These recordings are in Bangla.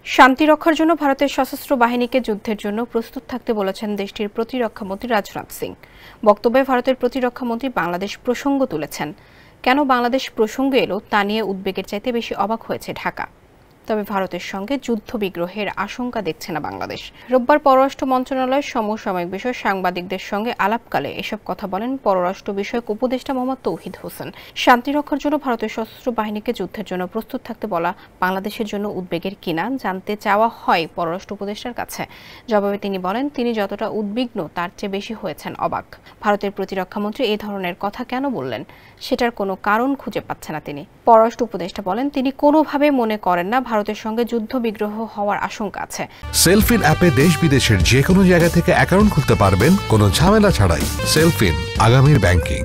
শান্তি রক্ষার জন্য ভারতের সশস্ত্র বাহিনীকে যুদ্ধের জন্য প্রস্তুত থাকতে বলেছেন দেশটির প্রতিরক্ষামন্ত্রী রাজনাথ সিং। বক্তব্যে ভারতের প্রতিরক্ষামন্ত্রী বাংলাদেশ প্রসঙ্গ তুলেছেন। কেন বাংলাদেশ প্রসঙ্গে এলো তা নিয়ে উদ্বেগের চাইতে বেশি অবাক হয়েছে ঢাকা। তবে ভারতের সঙ্গে যুদ্ধ বিগ্রহের আশঙ্কা দেখছে না বাংলাদেশ। রোববার পররাষ্ট্র মন্ত্রণালয়ের সমসাময়িক বিষয়ে সাংবাদিকদের সঙ্গে আলাপকালে এসব কথা বলেন পররাষ্ট্র বিষয়ক উপদেষ্টা মোহাম্মদ তৌহিদ হোসেন। শান্তি রক্ষার জন্য ভারতের সশস্ত্র বাহিনীকে যুদ্ধের জন্য প্রস্তুত থাকতে বলা বাংলাদেশের জন্য উদ্বেগের কিনা জানতে চাওয়া হয় পররাষ্ট্র উপদেষ্টার কাছে। জবাবে তিনি বলেন, তিনি যতটা উদ্বিগ্ন তার চেয়ে বেশি হয়েছেন অবাক। ভারতের প্রতিরক্ষামন্ত্রী এই ধরনের কথা কেন বললেন সেটার কোনো কারণ খুঁজে পাচ্ছে না তিনি। পররাষ্ট্র উপদেষ্টা বলেন, তিনি কোনোভাবে মনে করেন না ভারতের সঙ্গে যুদ্ধ বিগ্রহ হওয়ার আশঙ্কা আছে। সেলফিন অ্যাপে দেশ বিদেশের যে কোনো জায়গা থেকে অ্যাকাউন্ট খুলতে পারবেন কোনো ঝামেলা ছাড়াই। সেলফিন, আগামীর ব্যাংকিং।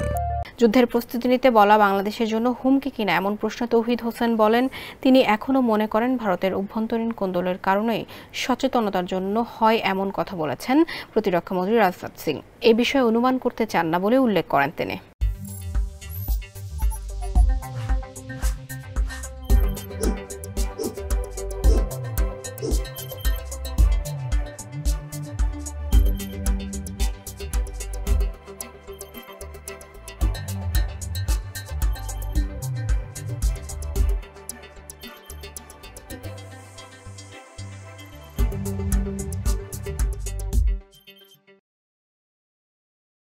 যুদ্ধের প্রস্তুতি নিতে বলা বাংলাদেশের জন্য হুমকি কিনা এমন প্রশ্নে তৌহিদ হোসেন বলেন, তিনি এখনও মনে করেন ভারতের অভ্যন্তরীণ কোন্দলের কারণেই সচেতনতার জন্য হয় এমন কথা বলেছেন প্রতিরক্ষামন্ত্রী রাজনাথ সিং। এ বিষয়ে অনুমান করতে চান না বলে উল্লেখ করেন তিনি।